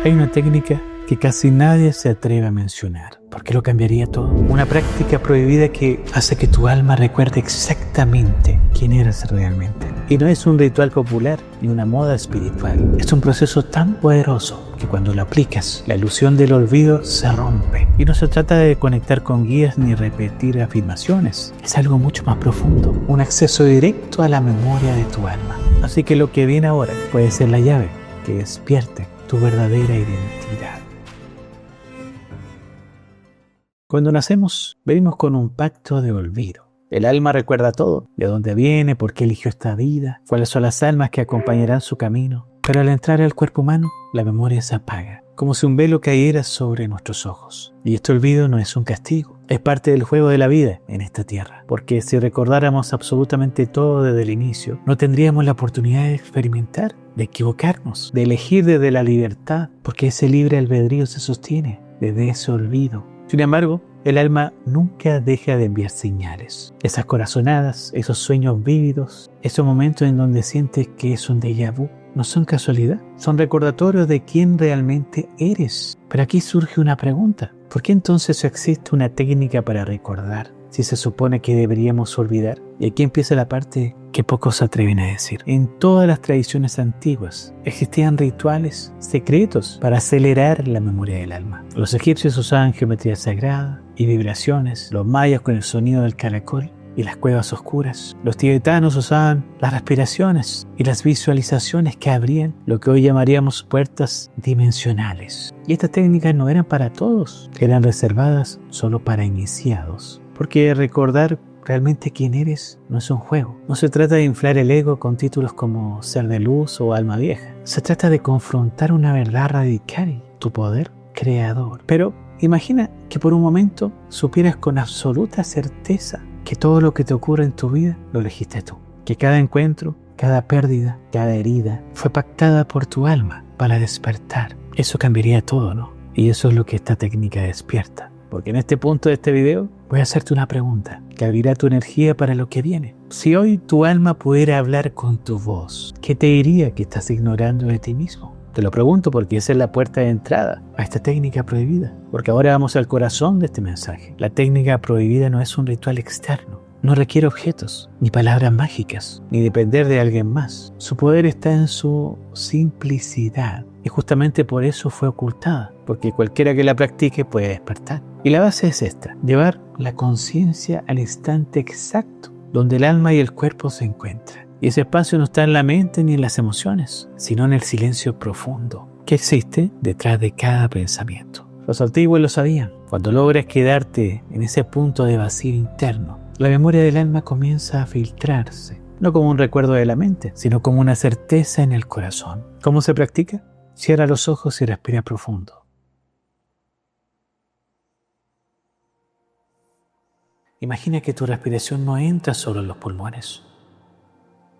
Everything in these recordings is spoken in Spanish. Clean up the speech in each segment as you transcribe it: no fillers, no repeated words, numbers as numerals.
Hay una técnica que casi nadie se atreve a mencionar, porque lo cambiaría todo. Una práctica prohibida que hace que tu alma recuerde exactamente quién eres realmente. Y no es un ritual popular ni una moda espiritual. Es un proceso tan poderoso que cuando lo aplicas, la ilusión del olvido se rompe. Y no se trata de conectar con guías ni repetir afirmaciones. Es algo mucho más profundo, un acceso directo a la memoria de tu alma. Así que lo que viene ahora puede ser la llave que despierte tu verdadera identidad. Cuando nacemos, venimos con un pacto de olvido. El alma recuerda todo, de dónde viene, por qué eligió esta vida, cuáles son las almas que acompañarán su camino. Pero al entrar al cuerpo humano, la memoria se apaga, como si un velo cayera sobre nuestros ojos. Y este olvido no es un castigo, es parte del juego de la vida en esta tierra. Porque si recordáramos absolutamente todo desde el inicio, no tendríamos la oportunidad de experimentar, de equivocarnos, de elegir desde la libertad, porque ese libre albedrío se sostiene desde ese olvido. Sin embargo, el alma nunca deja de enviar señales. Esas corazonadas, esos sueños vívidos, esos momentos en donde sientes que es un déjà vu, no son casualidad, son recordatorios de quién realmente eres. Pero aquí surge una pregunta. ¿Por qué entonces existe una técnica para recordar si se supone que deberíamos olvidar? Y aquí empieza la parte que pocos se atreven a decir. En todas las tradiciones antiguas existían rituales secretos para acelerar la memoria del alma. Los egipcios usaban geometría sagrada y vibraciones, los mayas con el sonido del caracol y las cuevas oscuras. Los tibetanos usaban las respiraciones y las visualizaciones que abrían lo que hoy llamaríamos puertas dimensionales. Y estas técnicas no eran para todos, eran reservadas solo para iniciados. Porque recordar realmente quién eres no es un juego. No se trata de inflar el ego con títulos como ser de luz o alma vieja. Se trata de confrontar una verdad radical, tu poder creador. Pero imagina que por un momento supieras con absoluta certeza que todo lo que te ocurre en tu vida lo elegiste tú. Que cada encuentro, cada pérdida, cada herida fue pactada por tu alma para despertar. Eso cambiaría todo, ¿no? Y eso es lo que esta técnica despierta. Porque en este punto de este video voy a hacerte una pregunta que abrirá tu energía para lo que viene. Si hoy tu alma pudiera hablar con tu voz, ¿qué te diría que estás ignorando de ti mismo? Te lo pregunto porque esa es la puerta de entrada a esta técnica prohibida. Porque ahora vamos al corazón de este mensaje. La técnica prohibida no es un ritual externo. No requiere objetos, ni palabras mágicas, ni depender de alguien más. Su poder está en su simplicidad. Y justamente por eso fue ocultada, porque cualquiera que la practique puede despertar. Y la base es esta: llevar la conciencia al instante exacto donde el alma y el cuerpo se encuentran. Y ese espacio no está en la mente ni en las emociones, sino en el silencio profundo que existe detrás de cada pensamiento. Los antiguos lo sabían. Cuando logras quedarte en ese punto de vacío interno, la memoria del alma comienza a filtrarse, no como un recuerdo de la mente, sino como una certeza en el corazón. ¿Cómo se practica? Cierra los ojos y respira profundo. Imagina que tu respiración no entra solo en los pulmones,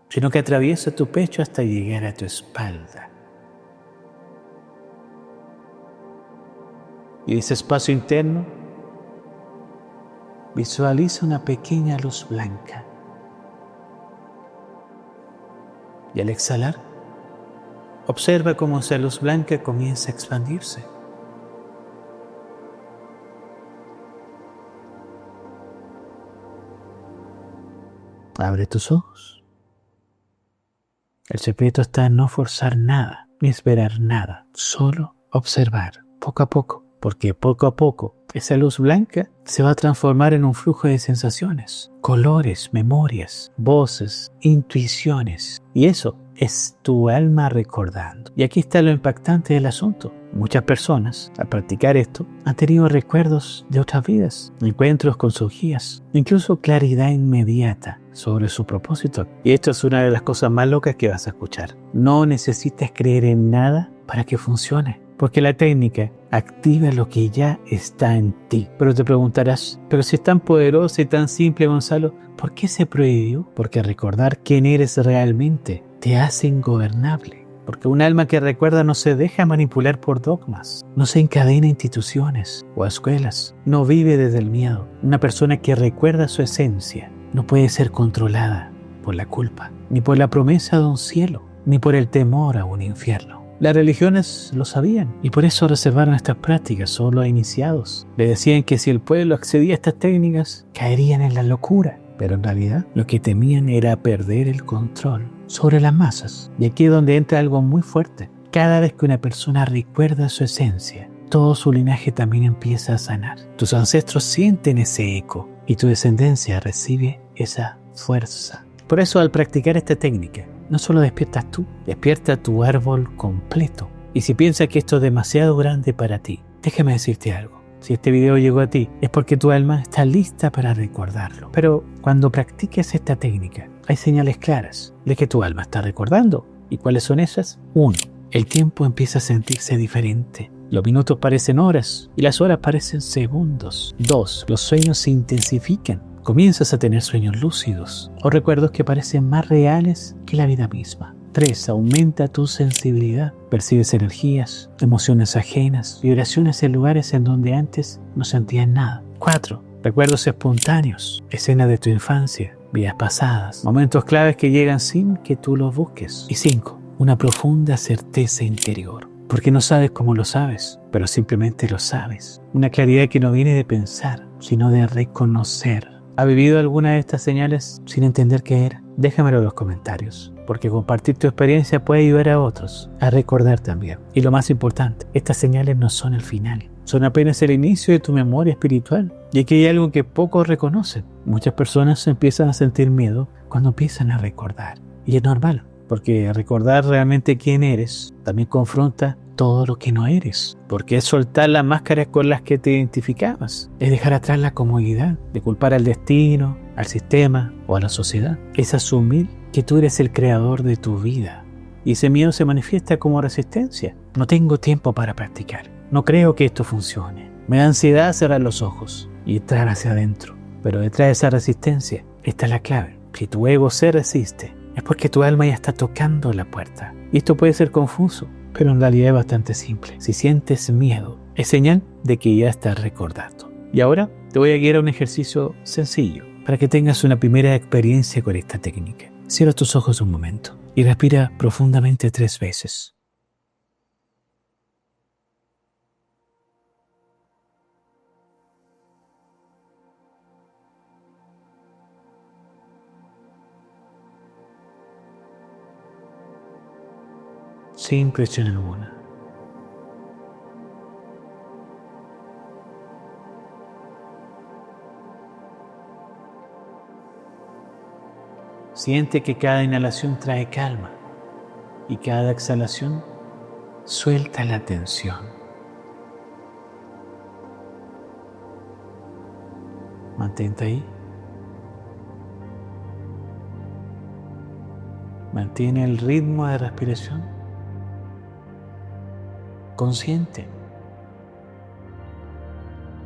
sino que atraviesa tu pecho hasta llegar a tu espalda. Y de ese espacio interno, visualiza una pequeña luz blanca. Y al exhalar, observa cómo esa luz blanca comienza a expandirse. Abre tus ojos. El secreto está en no forzar nada, ni esperar nada, solo observar, poco a poco, porque poco a poco esa luz blanca se va a transformar en un flujo de sensaciones, colores, memorias, voces, intuiciones. Y eso es tu alma recordando. Y aquí está lo impactante del asunto. Muchas personas, al practicar esto, han tenido recuerdos de otras vidas, encuentros con sus guías, incluso claridad inmediata sobre su propósito. Y esto es una de las cosas más locas que vas a escuchar. No necesitas creer en nada para que funcione, porque la técnica activa lo que ya está en ti. Pero te preguntarás, pero si es tan poderosa y tan simple, Gonzalo, ¿por qué se prohibió? Porque recordar quién eres realmente te hace ingobernable. Porque un alma que recuerda no se deja manipular por dogmas, no se encadena a instituciones o a escuelas, no vive desde el miedo. Una persona que recuerda su esencia no puede ser controlada por la culpa, ni por la promesa de un cielo, ni por el temor a un infierno. Las religiones lo sabían y por eso reservaron estas prácticas solo a iniciados. Le decían que si el pueblo accedía a estas técnicas, caerían en la locura. Pero en realidad lo que temían era perder el control sobre las masas. Y aquí es donde entra algo muy fuerte. Cada vez que una persona recuerda su esencia, todo su linaje también empieza a sanar. Tus ancestros sienten ese eco y tu descendencia recibe esa fuerza. Por eso al practicar esta técnica, no solo despiertas tú, despierta tu árbol completo. Y si piensas que esto es demasiado grande para ti, déjame decirte algo. Si este video llegó a ti, es porque tu alma está lista para recordarlo. Pero cuando practiques esta técnica, hay señales claras de que tu alma está recordando. ¿Y cuáles son esas? 1. El tiempo empieza a sentirse diferente. Los minutos parecen horas y las horas parecen segundos. 2. Los sueños se intensifican. Comienzas a tener sueños lúcidos o recuerdos que parecen más reales que la vida misma. 3. Aumenta tu sensibilidad. Percibes energías, emociones ajenas, vibraciones en lugares en donde antes no sentías nada. 4. Recuerdos espontáneos, escenas de tu infancia, vidas pasadas, momentos claves que llegan sin que tú los busques. Y 5. Una profunda certeza interior. Porque no sabes cómo lo sabes, pero simplemente lo sabes. Una claridad que no viene de pensar, sino de reconocer. ¿Ha vivido alguna de estas señales sin entender qué era? Déjamelo en los comentarios, porque compartir tu experiencia puede ayudar a otros a recordar también. Y lo más importante, estas señales no son el final, son apenas el inicio de tu memoria espiritual. Y aquí hay algo que pocos reconocen. Muchas personas empiezan a sentir miedo cuando empiezan a recordar. Y es normal, porque recordar realmente quién eres también confronta todo lo que no eres, porque es soltar las máscaras con las que te identificabas, es dejar atrás la comodidad de culpar al destino, al sistema o a la sociedad. Es asumir que tú eres el creador de tu vida y ese miedo se manifiesta como resistencia. No tengo tiempo para practicar, no creo que esto funcione, me da ansiedad cerrar los ojos y entrar hacia adentro. Pero detrás de esa resistencia está la clave. Si tu ego se resiste, es porque tu alma ya está tocando la puerta. Y esto puede ser confuso, pero en realidad es bastante simple. Si sientes miedo, es señal de que ya estás recordando. Y ahora te voy a guiar a un ejercicio sencillo para que tengas una primera experiencia con esta técnica. Cierra tus ojos un momento y respira profundamente 3 veces. Sin presión alguna. Siente que cada inhalación trae calma y cada exhalación suelta la tensión. Mantente ahí. Mantiene el ritmo de respiración consciente.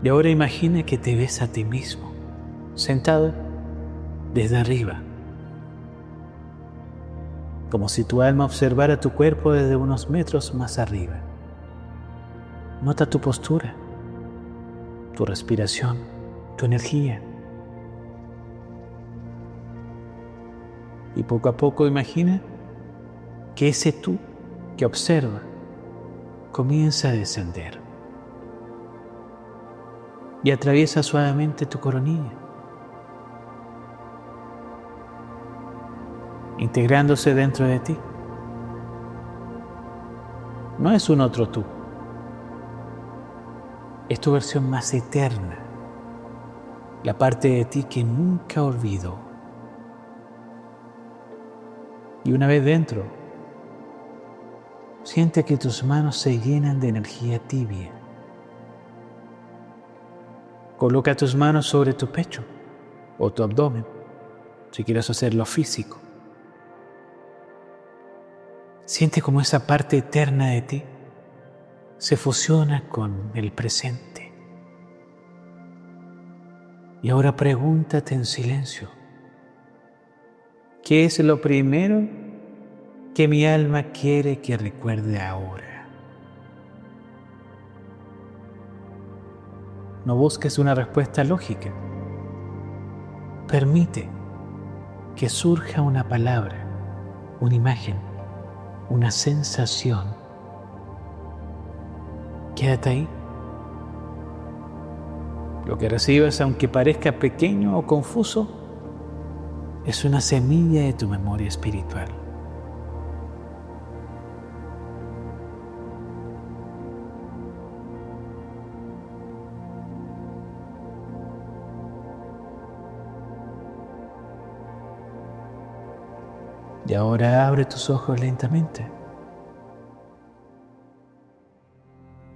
Y ahora imagina que te ves a ti mismo, sentado desde arriba, como si tu alma observara tu cuerpo desde unos metros más arriba. Nota tu postura, tu respiración, tu energía. Y poco a poco imagina que ese tú que observa comienza a descender y atraviesa suavemente tu coronilla, integrándose dentro de ti. No es un otro tú, es tu versión más eterna, la parte de ti que nunca olvidó. Y una vez dentro, siente que tus manos se llenan de energía tibia. Coloca tus manos sobre tu pecho o tu abdomen, si quieres hacerlo físico. Siente como esa parte eterna de ti se fusiona con el presente. Y ahora pregúntate en silencio, ¿qué es lo primero que mi alma quiere que recuerde ahora? No busques una respuesta lógica. Permite que surja una palabra, una imagen, una sensación quédate ahí. Lo que recibes, aunque parezca pequeño o confuso, es una semilla de tu memoria espiritual. Y ahora abre tus ojos lentamente.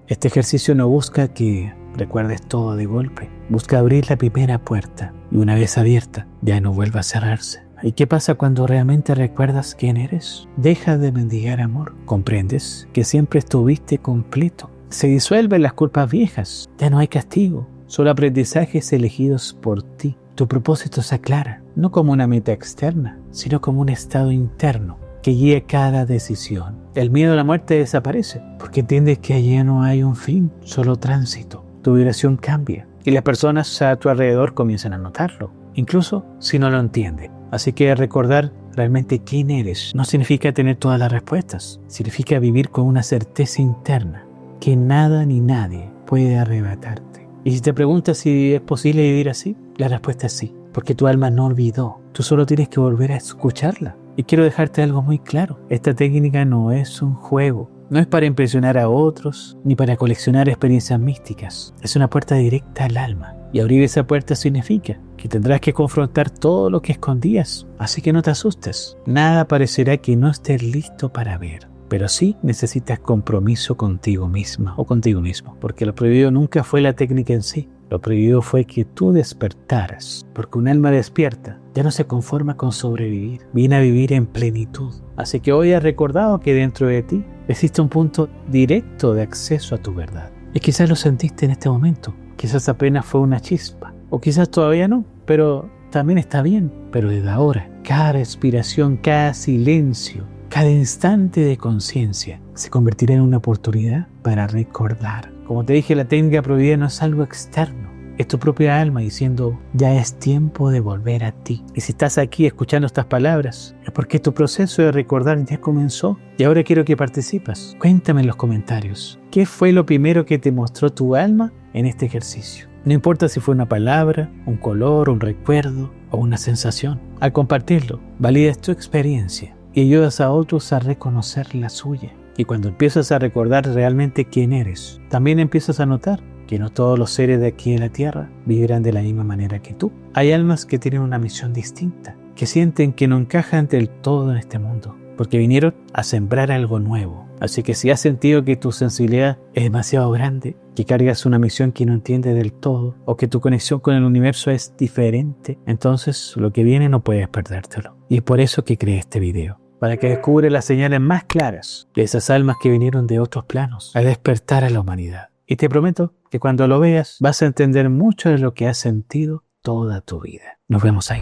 Este ejercicio no busca que recuerdes todo de golpe. Busca abrir la primera puerta y una vez abierta, ya no vuelva a cerrarse. ¿Y qué pasa cuando realmente recuerdas quién eres? Deja de mendigar amor. Comprendes que siempre estuviste completo. Se disuelven las culpas viejas. Ya no hay castigo. Solo aprendizajes elegidos por ti. Tu propósito se aclara, no como una meta externa, sino como un estado interno que guía cada decisión. El miedo a la muerte desaparece porque entiendes que allí no hay un fin, solo tránsito. Tu vibración cambia y las personas a tu alrededor comienzan a notarlo, incluso si no lo entienden. Así que recordar realmente quién eres no significa tener todas las respuestas, significa vivir con una certeza interna que nada ni nadie puede arrebatarte. Y si te preguntas si es posible vivir así, la respuesta es sí, porque tu alma no olvidó. Tú solo tienes que volver a escucharla. Y quiero dejarte algo muy claro. Esta técnica no es un juego. No es para impresionar a otros, ni para coleccionar experiencias místicas. Es una puerta directa al alma. Y abrir esa puerta significa que tendrás que confrontar todo lo que escondías. Así que no te asustes. Nada parecerá que no estés listo para ver. Pero sí necesitas compromiso contigo misma o contigo mismo, porque lo prohibido nunca fue la técnica en sí. Lo prohibido fue que tú despertaras, porque un alma despierta ya no se conforma con sobrevivir, viene a vivir en plenitud. Así que hoy has recordado que dentro de ti existe un punto directo de acceso a tu verdad. Y quizás lo sentiste en este momento, quizás apenas fue una chispa, o quizás todavía no, pero también está bien. Pero desde ahora, cada respiración, cada silencio, cada instante de conciencia se convertirá en una oportunidad para recordar. Como te dije, la técnica prohibida no es algo externo. Es tu propia alma diciendo, ya es tiempo de volver a ti. Y si estás aquí escuchando estas palabras, es porque tu proceso de recordar ya comenzó. Y ahora quiero que participes. Cuéntame en los comentarios, ¿qué fue lo primero que te mostró tu alma en este ejercicio? No importa si fue una palabra, un color, un recuerdo o una sensación. Al compartirlo, validas tu experiencia y ayudas a otros a reconocer la suya. Y cuando empiezas a recordar realmente quién eres, también empiezas a notar que no todos los seres de aquí en la tierra vivirán de la misma manera que tú. Hay almas que tienen una misión distinta, que sienten que no encajan del todo en este mundo, porque vinieron a sembrar algo nuevo. Así que si has sentido que tu sensibilidad es demasiado grande, que cargas una misión que no entiendes del todo, o que tu conexión con el universo es diferente, entonces lo que viene no puedes perdértelo. Y es por eso que creé este video, para que descubres las señales más claras de esas almas que vinieron de otros planos a despertar a la humanidad. Y te prometo que cuando lo veas vas a entender mucho de lo que has sentido toda tu vida. Nos vemos ahí.